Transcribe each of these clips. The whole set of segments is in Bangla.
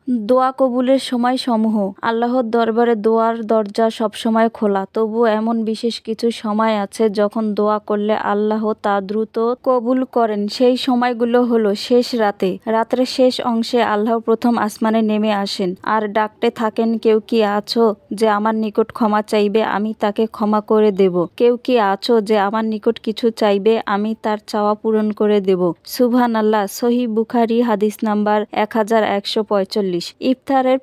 দোয়া কবুলের সময় সমূহ। আল্লাহর দরবারে দোয়ার দরজা সবসময় খোলা, তবু এমন বিশেষ কিছু সময় আছে যখন দোয়া করলে আল্লাহ তা দ্রুত কবুল করেন। সেই সময়গুলো হলো শেষ রাতে। রাতের শেষ অংশে আল্লাহ প্রথম আসমানে নেমে আসেন আর ডাকতে থাকেন, কেউ কি আছো যে আমার নিকট ক্ষমা চাইবে, আমি তাকে ক্ষমা করে দেব। কেউ কি আছো যে আমার নিকট কিছু চাইবে, আমি তার চাওয়া পূরণ করে দেব। সুবহানাল্লাহ। সহিহ বুখারী হাদিস নাম্বার 1145। ইফতারের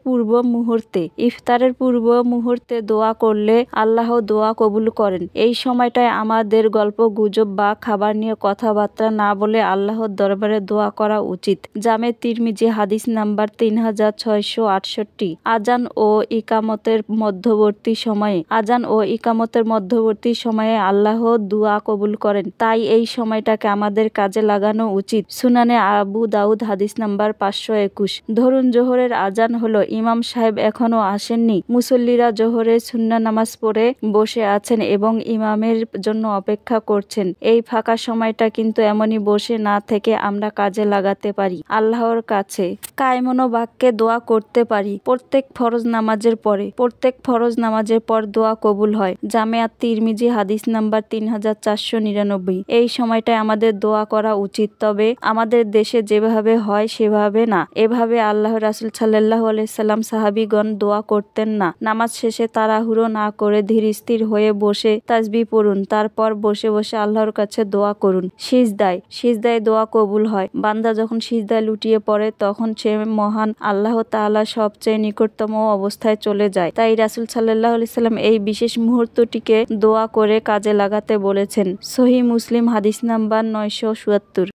পূর্ব মুহূর্তে দোয়া করলে আল্লাহ দোয়া কবুল করেন। এই সময়টায় আমাদের গল্প গুজব বা খাবার নিয়ে কথাবার্তা না বলে আল্লাহর দরবারে দোয়া করা উচিত। জামে তিরমিজি হাদিস নাম্বার 3668। আজান ও ইকামতের মধ্যবর্তী সময়ে আল্লাহ দোয়া কবুল করেন, তাই এই সময়টাকে আমাদের কাজে লাগানো উচিত। সুনানে আবু দাউদ হাদিস নাম্বার 521। ধরুন জোহরের আজান হলো, ইমাম সাহেব এখনো আসেননি, মুসল্লিরা জোহরের সুন্নাহ নামাজ পড়ে বসে আছেন এবং ইমামের জন্য অপেক্ষা করছেন। এই ফাঁকা সময়টা কিন্তু এমনই বসে না থেকে আমরা কাজে লাগাতে পারি। আল্লাহর কাছে কায়মনো বাক্যে দোয়া করতে পারি। প্রত্যেক ফরজ নামাজের পর দোয়া কবুল হয়। জামে তিরমিজি হাদিস নাম্বার 3499। এই সময়টায় আমাদের দোয়া করা উচিত, তবে আমাদের দেশে যেভাবে হয় সেভাবে না। এভাবে আল্লাহ রাসূল সাল্লাল্লাহু আলাইহি সাল্লাম সাহাবীগণ দোয়া করতেন না। নামাজ শেষে তাড়াহুড়ো না করে ধীর স্থির হয়ে বসে তাসবিহ পড়ুন, তারপর বসে বসে আল্লাহর কাছে দোয়া করুন। সিজদায় দোয়া কবুল হয়। বান্দা যখন সিজদায় লুটিয়ে পড়ে তখন সে মহান আল্লাহ তাআলার সবচেয়ে নিকটতম অবস্থায় চলে যায়। তাই রাসূল সাল্লাল্লাহু আলাইহি সাল্লাম এই বিশেষ মুহূর্তটিকে দোয়া করে কাজে লাগাতে বলেছেন। সহিহ মুসলিম হাদিস নাম্বার 977।